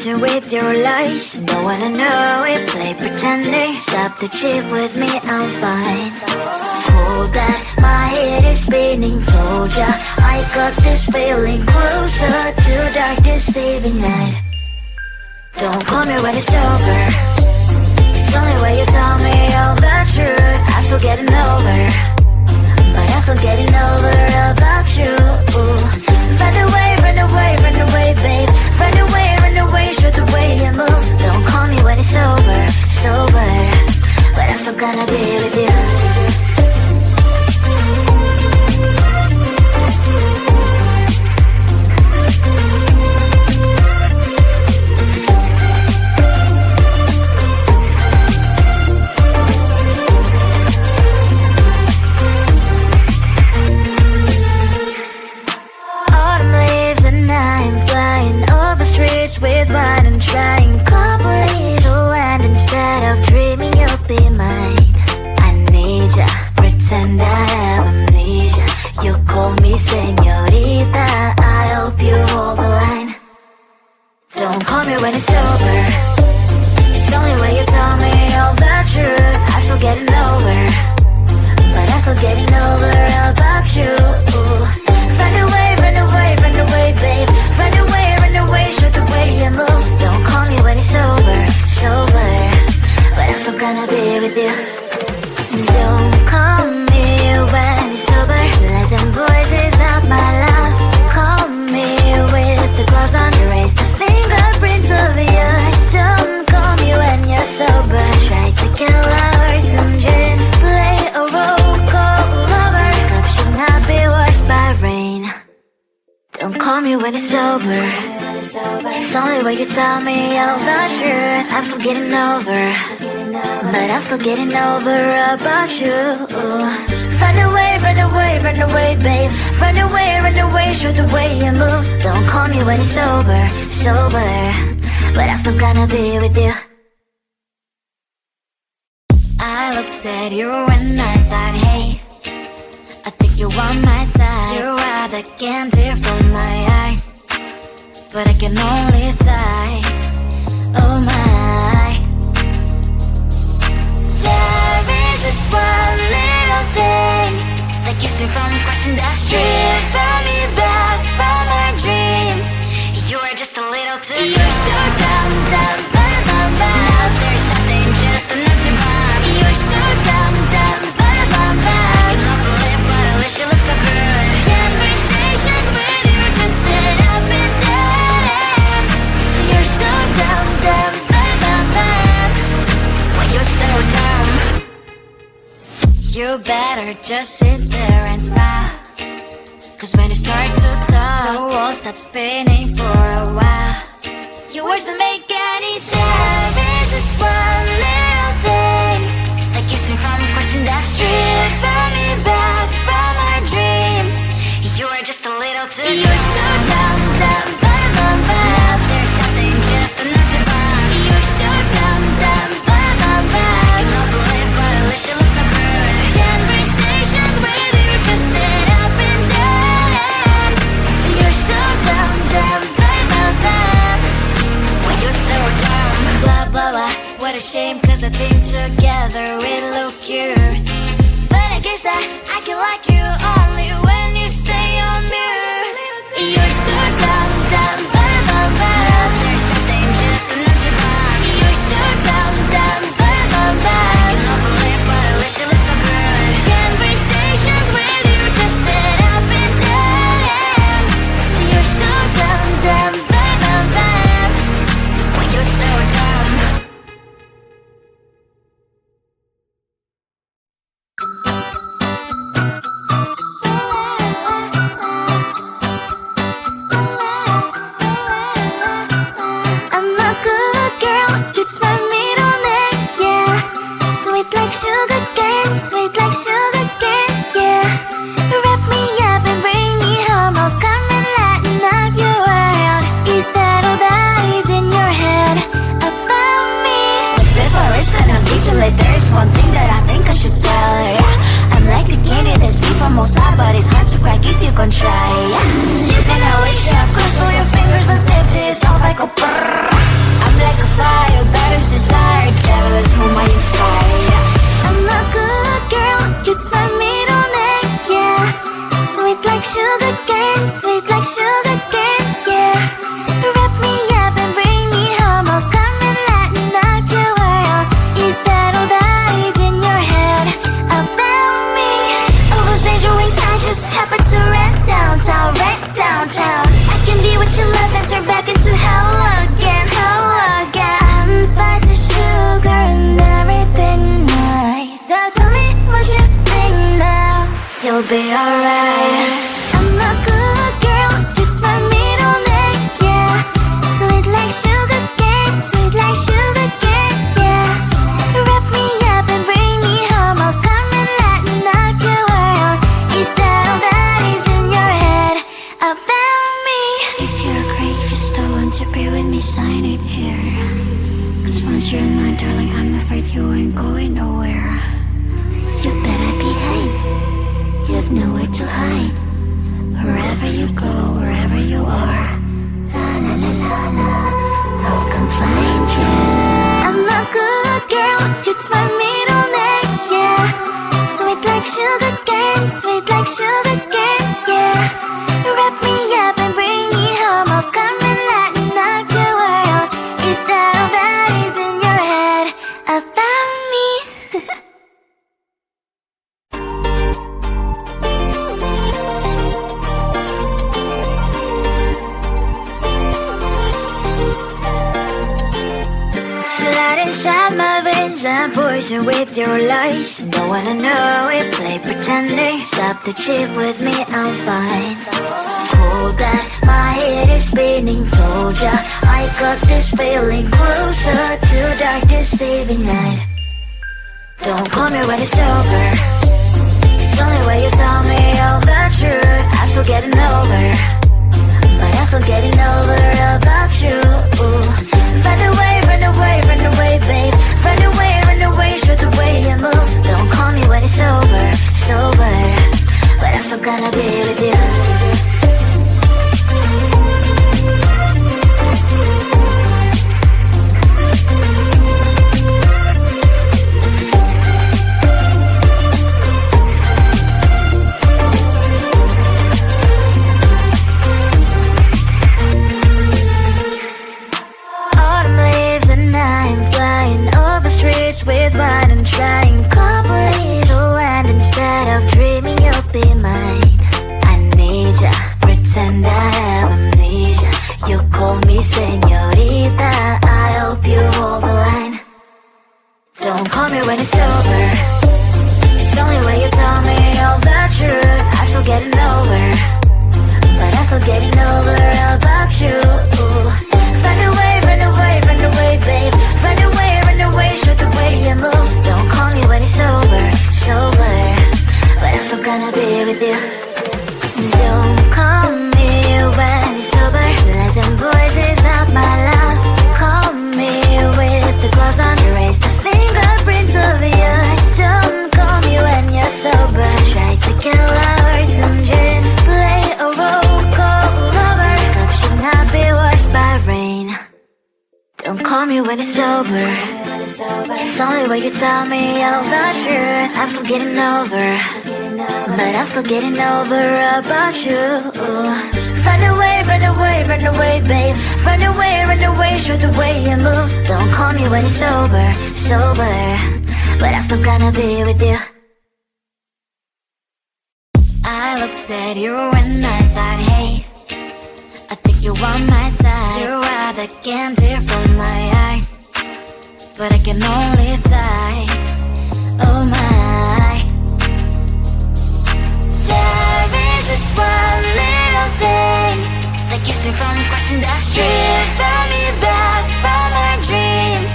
illusion with your lies. Don't wanna know it, play pretending. Stop the chip with me, I'm fine. Hold back, my head is spinning. Told ya, I got this feeling. Closer to dark deceiving night. Don't call me when it's over. It's only when you tell me all the truth. I'm still getting over, but I'm still getting over about you. Run away, run away, run away, babe. Run away, show the way you move. Don't call me when it's over, sober, but I'm still gonna be with you. With wine and trying companies to land instead of dreaming you'll be mine. I need ya, pretend I have amnesia. You call me señorita, I hope you hold the line. Don't call me when it's over. It's only when you tell me all the truth. I'm still getting over, but I'm still getting over about you. Run away, run away, run away, babe. Run away, show the way you move. Don't call me when it's over, sober, but I'm still gonna be with you. Don't call me when it's over. Lies and voices, not my love. Call me with the gloves on. Erase the fingerprints of yours. Don't call me when you're sober. Try to kill hours, some gin. Play a role, call lover. Cup should not be washed by rain. Don't call me when it's over. It's only when you tell me all the truth. I'm still getting over, but I'm still getting over about you. Run away, run away, run away, babe. Run away, show the way you move. Don't call me when it's over, sober, but I'm still gonna be with you. I looked at you and I thought, hey, I think you are my type. You are the candy from my eyes, but I can only sigh, oh my. There is just one little thing that keeps me from crossing that street. Drive me back from my dreams. You are just a little too good. You're so dumb, dumb, bum, bum, bum. Now there's nothing, just enough to bomb. You're so dumb, dumb, bum, bum, bum. I cannot believe what I wish you look so good. Conversations with you just end up in dead. You're so dumb, dumb, bum, bum, bum. Why you're so dumb? You better just sit there and smile, 'cause when you start to talk, the world stops spinning for a while. Your words don't make any sense. There's just one little thing that keeps me from crossing that street. Draw me back from our dreams. You are just a little too good. You're so dumb, dumb, bum, bum, bum. There's nothing, just enough to bomb. You're so dumb, dumb, bum, bum, bum. I cannot believe what I wish you look so good. Conversations with you just end up in dead end. You're so dumb, dumb, bum, bum, bum. Why you're so dumb? Blah, blah, blah. What a shame, 'cause I think together we look cute. But I guess that I can like you only when you stay on mute. You're so dumb, dumb, bum, bum, bum. There's nothing, just enough to bomb. You're so dumb, dumb, bum, bum, bum. I cannot believe what I wish you look so good. Conversations with you just end up in dead end. You're so dumb, dumb, bum, bum, bum. Why you're so dumb? I'm a good girl, it's my middle name, yeah. Sweet like sugar cane, yeah. Wrap me up and bring me home, I'll come and lighten up your world. Is that all that is in your head about me? But before it's gonna be too late, there's one thing that I think I should tell her, yeah. I'm like the candy that's sweet from outside, but it's hard to crack if you can try, yeah. You can always shove, cross all your fingers, but safety is all like a brrrr. like a fire, battles desire, devil is whom I inspire. I'm a good girl, it's my middle name, yeah. Sweet like sugar cane, sweet like sugar cane, yeah. Wrap me up and bring me home, I'll come and lighten up your world. Is that all that is in your head about me? All those angel wings I just happen to wreck downtown, wreck downtown. I can be what you love and turn back into hell again, hell again. Spice and sugar and everything nice. So tell me what you think now, you'll be alright. I'm a good girl, it's my middle name, yeah. Sweet like sugar cane, sweet like sugar cane, yeah. Wrap me up and bring me home, I'll come and lighten up your world. Is that all that is in your head about me? If you agree, if you still want to be with me, sign it here. Cause once you're in line, darling, I'm afraid you ain't going nowhere. You better behave, you have nowhere to hide. Wherever you go, wherever you are, la la la la la, I'll come find you. I'm a good girl, it's my middle name, yeah. Sweet like sugar cane, sweet like sugar cane, yeah. Wrap me up and bring me home, I'll come and lighten up your world. Is that all that is in your head about me? Slide inside my veins and poison with your lies. Don't wanna know it, play pretending. Stop the chip with me, I'm fine. Hold that, my head is spinning. Told ya, I got this feeling closer to dark deceiving night. Don't call me when it's over. It's the only way you tell me all the truth. I'm still getting over, but I'm still getting over about you. Run away, run away, run away, babe. Run away, show the way you move. Don't call me when it's over, sober, but I'm still gonna be with you. With wine and trying company to land. Instead of dreaming you'll be mine, I need ya, pretend I have amnesia. You call me señorita, I hope you hold the line. Don't call me when it's over. It's the only way you tell me all the truth. I'm still getting over, but I'm still getting over about you. Run away, run away, run away, babe. Run away, show the way you move. Don't call me when it's over, sober, but I'm still gonna be with you. Don't call me when it's over. Listen, boys, is not my love. Call me with the gloves on. Erase the fingerprints of yours. Don't call me when you're sober. Try to kill hours, some gin. Play a role, call lover. Cup should not be washed by rain. Don't call me when it's over. It's only way you tell me all the truth. I'm still getting over, but I'm still getting over about you. Run away, run away, run away, babe. Run away, show the way you move. Don't call me when it's sober, sober, but I'm still gonna be with you. I looked at you and I thought, hey, I think you want my time. You are the candy from my eyes, but I can only sigh, oh my. There is just one little thing that keeps me from crossing that street. Turn me back from my dreams.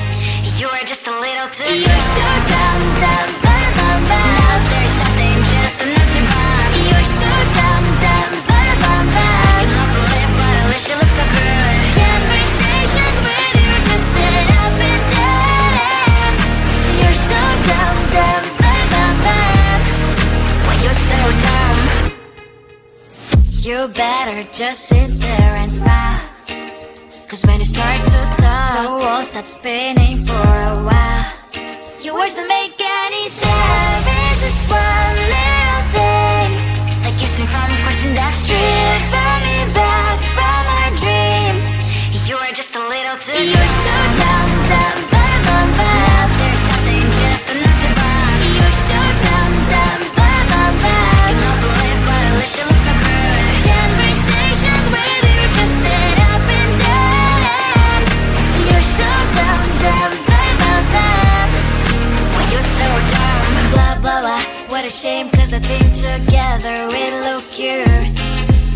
You are just a little too young. You're so dumb, dumb, bum, bum, bum. Now there's nothing, just enough to run. You're so dumb, dumb, bum, bum, bum. You love to live, but at least you look so good. Conversations with you just end up in dead end. You're so dumb, dumb, bum, bum, bum. When you're so dumb, you better just sit there and smile. Cause when you start to talk, the world stops spinning for a while. Your words don't make any sense. There's just one little thing that gets me from the question that's driven me back from our dreams. You're just a little too You're so dumb, dumb, bam, bam, bam. There's nothing just enough to bomb. You're so dumb, dumb, bam, bam, bam. You don't believe what I wish you look so good. Conversations with you just end up in dead end. You're so dumb, dumb, bam, bam, bam. When you're so dumb. Blah, blah, blah. What a shame, cause I think together we look cute.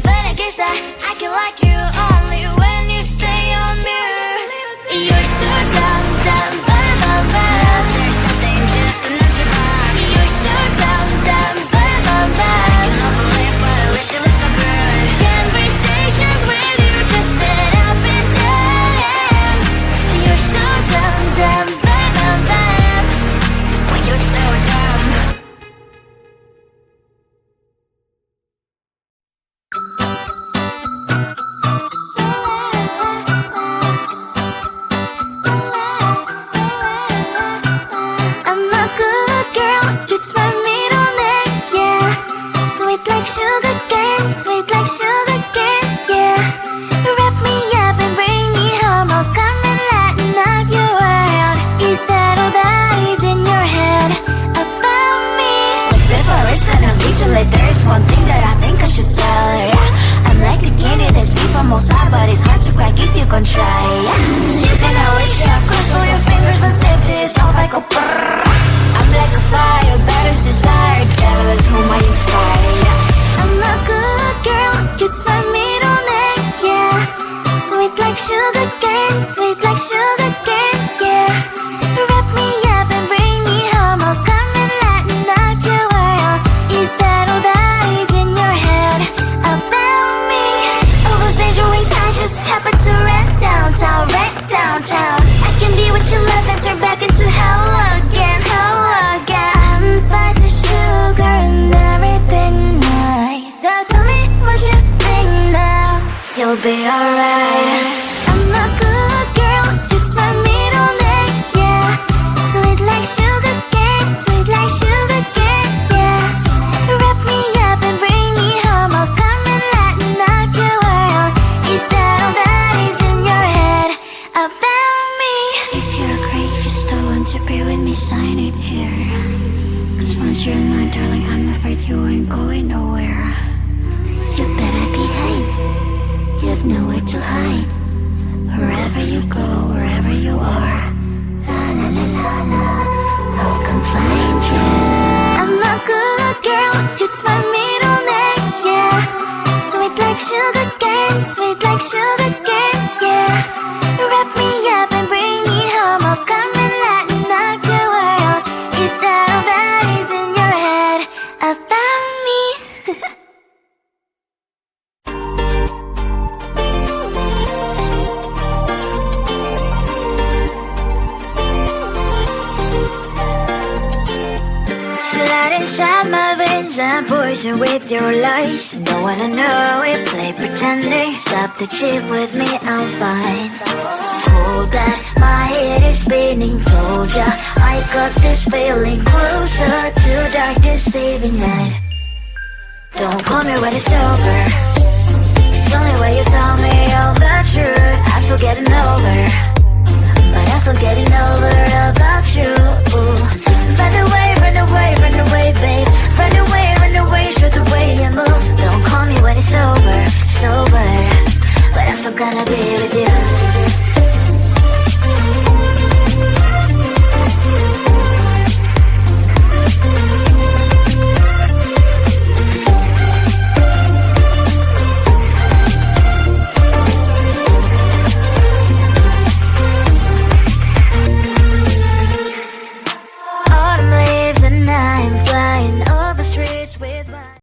But I guess I can like you only when you stay on mute. You're so dumb, dumb, bam, bam, bam. There's nothing just enough to bomb. You're so dumb, dumb, bam, bam, bam. You don't believe what I wish you look so good. Conversations with you just end up in dead end. You're so dumb, dumb, bam, bam, bam. When you're so dumb. I'm a good girl, it's my middle name, yeah. Sweet like sugar cane, sweet like sugar cane, yeah. Wrap me up and bring me home, I'll come and lighten up your world. Is that all that is in your head about me? But before it's gonna be too late, there is one thing that I think I should tell her, yeah. I'm like the candy that's sweet from outside, but it's hard to crack if you can try, yeah. You can always shove, cross all your fingers when safety is off, I go brrrr. I'm like a fire, battles desire, devil is whom I inspire, yeah. I'm a good girl, it's my middle name, yeah. Sweet like sugar cane, sweet like sugar cane, yeah. Wrap me up and bring me home, I'll come and lighten up your world. Is that all that is in your head about me? All those angel wings I just happen to rent downtown, rent downtown. I can be what you love and turn back into hell again, hell again. I'm spicy sugar and everything nice. So tell me what you think now. You'll be alright. I'm a good girl, it's my middle name, yeah. Sweet like sugar cane, sweet like sugar cane, yeah. Wrap me up and bring me home, I'll come and lighten up your world. Is that all that is in your head about me? If you agree, if you still want to be with me, sign it here. Cause once you're mine, darling, I'm afraid you ain't going nowhere. You better behave, you have nowhere to hide. Wherever you go, wherever you are, la la la la la, I'll come find you. I'm a good girl, it's my middle name, yeah. Sweet like sugar cane, sweet like sugar cane, yeah. Wrap me up and bring me home, I'll come and lighten up your world. Is that all that is in your head about me? Slide inside my veins and poison with your lies. Don't wanna know it, play pretending. Stop the chip with me, I'm fine. Hold back, my head is spinning. Told ya, I got this feeling closer to dark deceiving night. Don't call me when it's over. It's only when you tell me all the truth. I'm still getting over, but I'm still getting over about you. Run away, run away, run away, babe. Run away, show the way you move. Don't call me when it's over, sober, but I'm still gonna be with you.